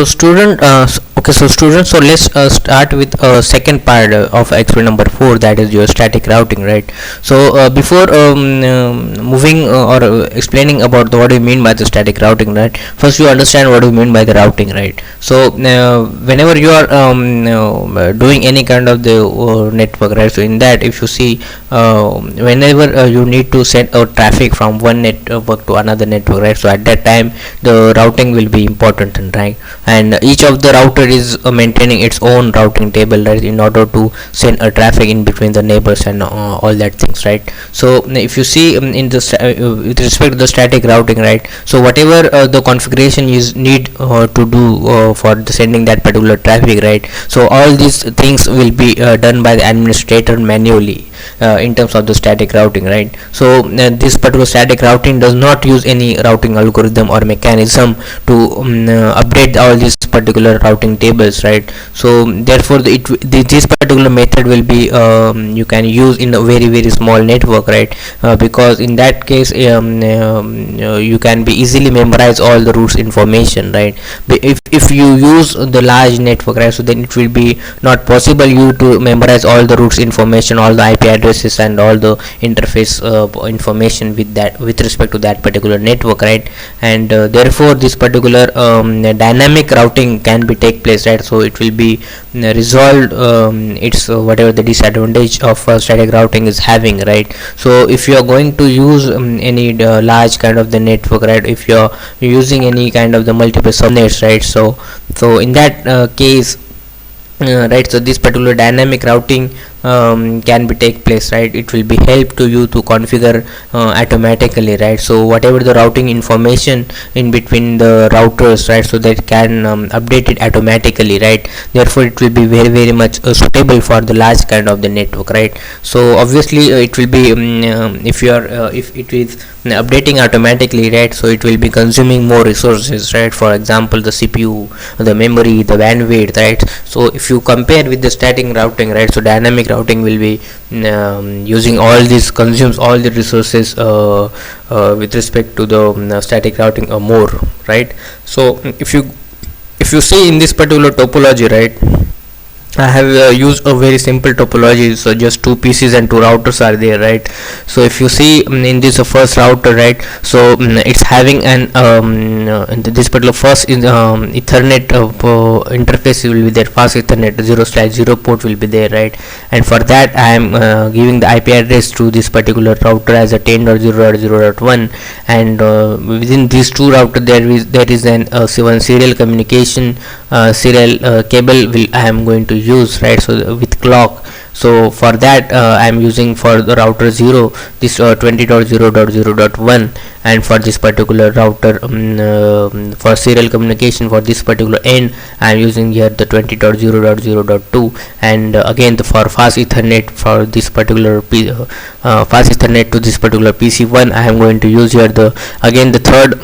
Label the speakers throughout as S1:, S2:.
S1: So students, so let's start with second part of experiment number 4, that is your static routing, right? So before moving or explaining about what do you mean by the static routing, right? First you understand what do you mean by the routing, right? So whenever you are doing any kind of the network, right? So in that, if you see, whenever you need to send out traffic from one network to another network, right? So at that time the routing will be important, right? And each of the router is maintaining its own routing table, right, in order to send a traffic in between the neighbors and all that things, right? So if you see, in the with respect to the static routing, right, so whatever the configuration is need to do for the sending that particular traffic, right, so all these things will be done by the administrator manually in terms of the static routing, right? So this particular static routing does not use any routing algorithm or mechanism to update all these particular routing tables, right? So therefore this particular method will be you can use in a very small network, right? Because in that case you can be easily memorize all the routes information, right? But if you use the large network, right, so then it will be not possible you to memorize all the routes information, all the IP addresses and all the interface information with respect to that particular network, right? And therefore this particular dynamic routing can be take place, right? So it will be resolved it's whatever the disadvantage of static routing is having, right? So if you are going to use any large kind of the network, right, if you are using any kind of the multiple subnets, right, so in that case, right, so this particular dynamic routing can be take place, right? It will be help to you to configure automatically, right? So whatever the routing information in between the routers, right, so that can update it automatically, right? Therefore it will be very much suitable for the large kind of the network, right? So obviously it will be if you are if it is updating automatically, right, so it will be consuming more resources, right? For example, the CPU, the memory, the bandwidth, right? So if you compare with the static routing, right, so dynamic routing will be using all these consumes all the resources with respect to the static routing more, right? So if you see in this particular topology, right, I have used a very simple topology. So just two PCs and two routers are there, right? So if you see in this first router, right, so it's having an this particular first is Ethernet interface will be there, fast Ethernet 0/0 port will be there, right? And for that I am giving the IP address to this particular router as a 10.0.0.1, and within these two routers there is an one serial communication serial cable I am going to use, right? So with clock, so for that I am using for the router 0 this 20.0.0.1, and for this particular router for serial communication for this particular end I am using here the 20.0.0.2, and again for fast Ethernet for this particular fast Ethernet to this particular PC1 I am going to use here the again the third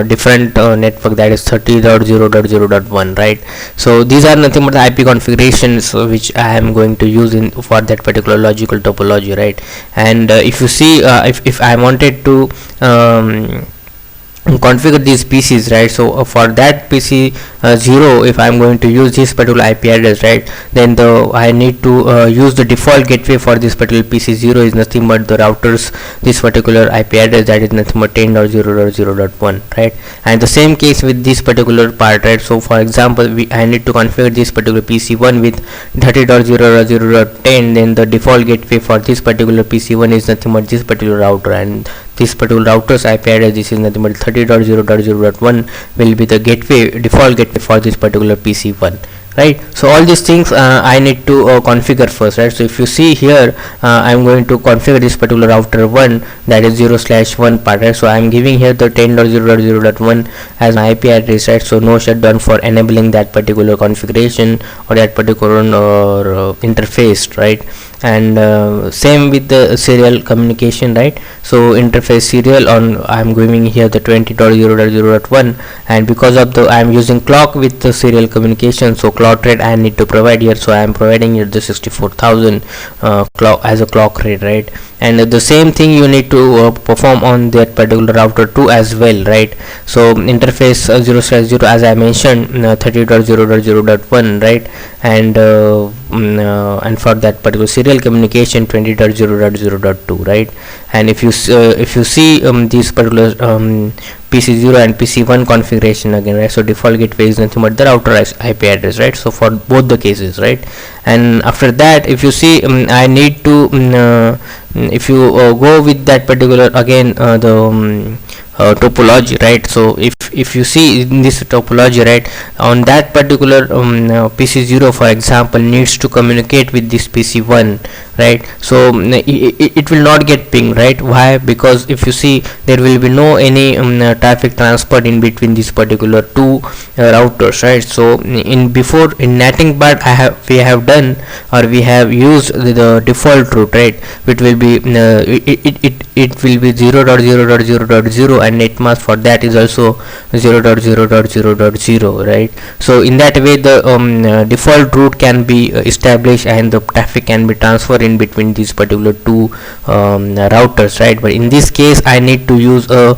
S1: different network, that is 30.0.0.1, right? So these are nothing but the IP configurations which I am going to use in for that particular logical topology, right? And if you see if I wanted to configure these PCs, right, so for that PC 0, if I am going to use this particular IP address, right, then I need to use the default gateway for this particular PC 0 is nothing but the routers this particular IP address, that is nothing but 10.0.0.1, right? And the same case with this particular part, right? So for example I need to configure this particular PC1 with 30.0.0.10, then the default gateway for this particular PC1 is nothing but this particular router, and this particular router's IP address this is nothing but 30.0.0.1 will be the gateway, default gateway for this particular PC1, right? So all these things I need to configure first, right? So if you see here I'm going to configure this particular router 1, that is 0/1 part, right? So I'm giving here the 10.0.0.1 as an IP address, right? So no shutdown for enabling that particular configuration or that particular interface, right? and same with the serial communication, right? So interface serial on, I'm giving here the 20.0.0.1, and because of the I'm using clock with the serial communication, so clock rate I need to provide here, so I am providing here the 64,000 clock as a clock rate, right? And the same thing you need to perform on that particular router 2 as well, right? So interface 0/0, as I mentioned, 30.0.0.1, right? And and for that particular serial communication 20.0.0.2, right? And if you see these particular PC0 and PC1 configuration again, right? So default gateway is nothing but the router IP address, right? So for both the cases, right? And after that, if you see, I need to if you go with that particular again the topology, right? So if you see in this topology, right, on that particular PC0, for example, needs to communicate with this PC1, right? So it will not get ping, right? Why? Because if you see, there will be no any traffic transfer in between these particular two routers, right? So in before in netting part, we have done, or we have used the default route, right? Which will be it will be 0.0.0.0, and net mask for that is also 0.0.0.0, right? So in that way, the default route can be established, and the traffic can be transferred in between these particular two routers, right? But in this case, I need to use a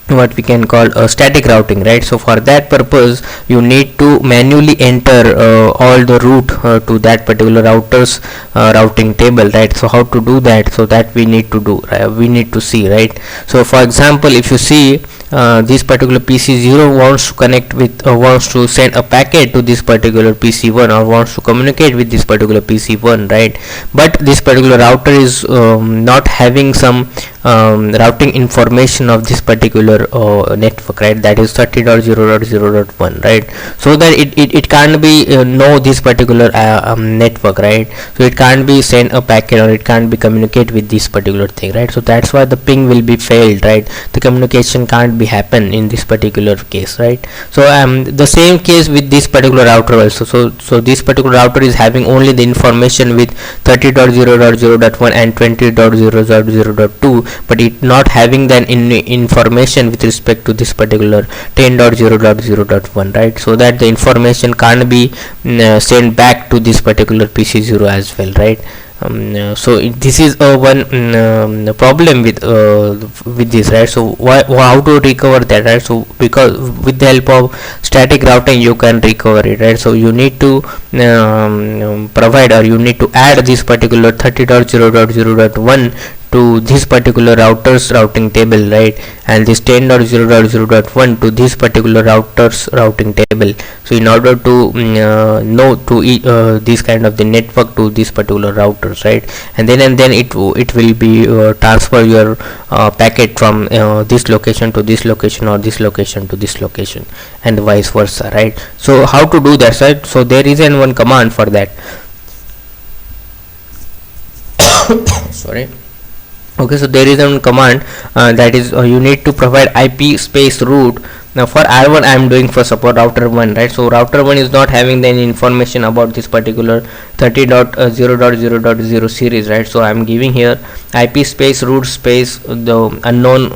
S1: what we can call a static routing, right? So for that purpose, you need to manually enter all the route to that particular router's routing table, right? So how to do that? So that we need to do, we need to see, right? So for example, if you see this particular PC0 wants to connect with wants to send a packet to this particular PC1, or wants to communicate with this particular PC1, right? But this particular router is not having some routing information of this particular network, right? That is 30.0.0.1, right? So that it can't be know this particular network, right? So it can't be send a packet, or it can't be communicate with this particular thing, right? So that's why the ping will be failed, right? The communication can't be happen in this particular case, right? So the same case with this particular router also. So this particular router is having only the information with 30.0.0.1 and 20.0.0.2, but it not having that information with respect to this particular 10.0.0.1, right? So that the information can't be sent back to this particular PC0 as well, right? So this is one problem with this, right? So how to recover that, right? So because with the help of static routing you can recover it, right? So you need to provide, or you need to add this particular 30.0.0.1 to this particular router's routing table, right? And this 10.0.0.1 to this particular router's routing table. So in order to know to this kind of the network to this particular routers, right? And then it will be transfer your packet from this location to this location, or this location to this location, and vice versa, right? So how to do that, right? So there is one command for that. Sorry. Okay, so there is a command that is you need to provide IP space route. Now for R1 I am doing for support router 1, right? So router 1 is not having any information about this particular 30.0.0.0 series, right? So I am giving here IP space route space the unknown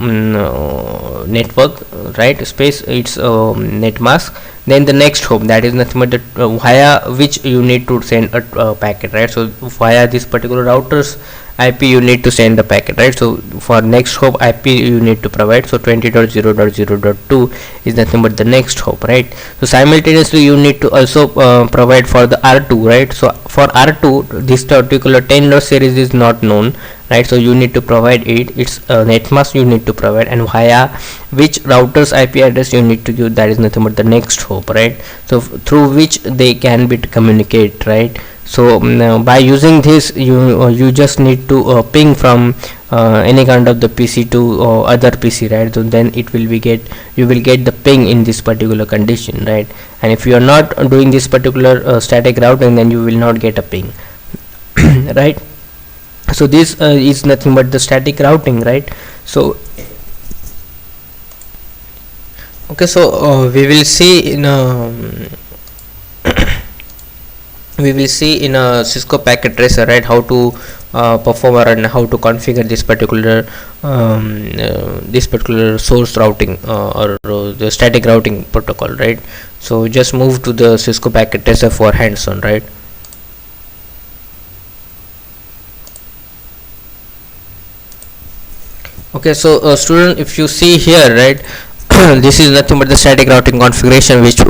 S1: network, right? Space its net mask, then the next hop, that is nothing but the via which you need to send a packet, right? So via this particular router's IP you need to send the packet, right? So for next hop IP you need to provide, so 20.0.0.2 is nothing but the next hop, right? So simultaneously you need to also provide for the R2, right? So for R2 this particular 10 series is not known, right? So you need to provide its net mask you need to provide, and via which router's IP address you need to give, that is nothing but the next hop, right? So through which they can be communicate, right? So by using this you just need to ping from any kind of the PC to other PC, right? So then it will be you will get the ping in this particular condition, right? And if you are not doing this particular static routing, then you will not get a ping right? So this is nothing but the static routing, right? So okay, so we will see in we will see in a Cisco packet tracer, right, how to perform and how to configure this particular source routing or the static routing protocol, right. So just move to the Cisco packet tracer for hands-on, right. Okay, so student, if you see here, right, this is nothing but the static routing configuration which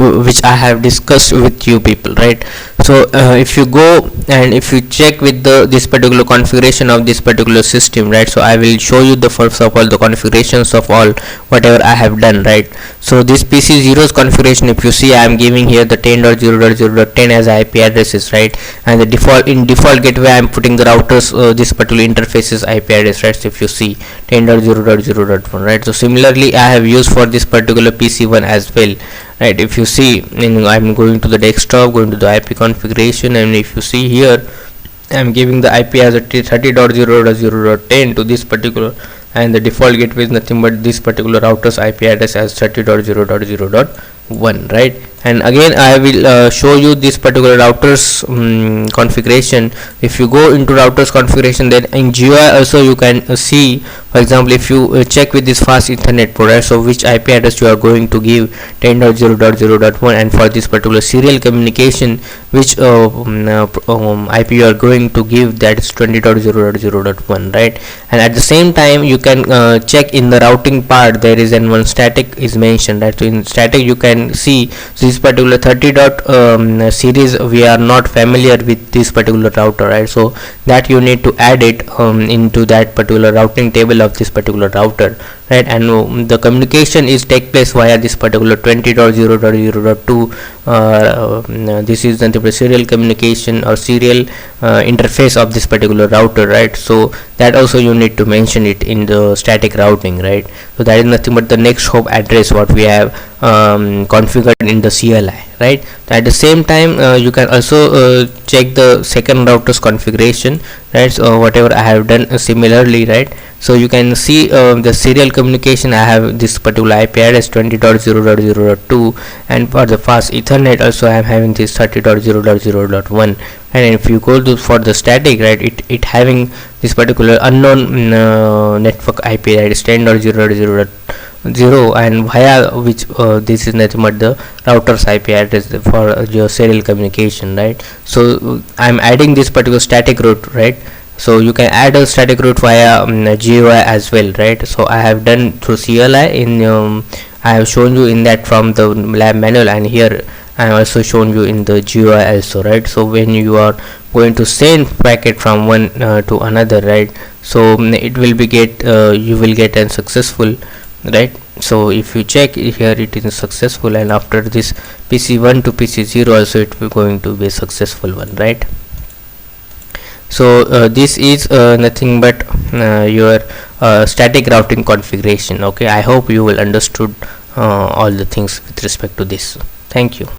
S1: I have discussed with you people, right. So if you go and if you check with this particular configuration of this particular system, right, so I will show you the first of all the configurations of all whatever I have done, right. So this PC0's configuration, if you see, I am giving here the 10.0.0.10 as IP addresses, right, and the default gateway I am putting the routers this particular interfaces IP address, right. So if you see 10.0.0.1, right. So similarly I have used for this particular PC1 as well, right. If you see, I'm going to the desktop, going to the IP configuration, and if you see here I'm giving the IP as a 30.0.0.10 to this particular, and the default gateway is nothing but this particular router's IP address as 30.0.0.1, right. And again I will show you this particular routers configuration. If you go into routers configuration, then in GUI also you can see, for example, if you check with this fast Ethernet port, right, so which IP address you are going to give 10.0.0.1, and for this particular serial communication which IP you are going to give, that is 20.0.0.1, right. And at the same time you can check in the routing part, there is one static is mentioned, right. So in static you can see, so this particular 30 series we are not familiar with this particular router, right. So that you need to add it into that particular routing table of this particular router, right. And the communication is take place via this particular 20.0.0.2 this is the serial communication or serial interface of this particular router, right. So that also you need to mention it in the static routing, right. So that is nothing but the next hop address what we have configured in the CLI, right. At the same time you can also check the second router's configuration, right. So whatever I have done similarly, right. So you can see the serial communication, I have this particular IP address 20.0.0.2, and for the fast Ethernet also I am having this 30.0.0.1. and if you go to for the static, right, it having this particular unknown network IP, that is 10.0.0.0, and via which this is nothing but the router's IP address for your serial communication, right. So I'm adding this particular static route, right. So you can add a static route via GUI as well, right. So I have done through CLI in I have shown you in that from the lab manual, and here I have also shown you in the GUI also, right. So when you are going to send packet from one to another, right, so it will be you will get an successful, right. So if you check here, it is successful, and after this PC1 to PC0 also it will going to be a successful one, right. So this is nothing but your static routing configuration. Okay, I hope you will understood all the things with respect to this. Thank you.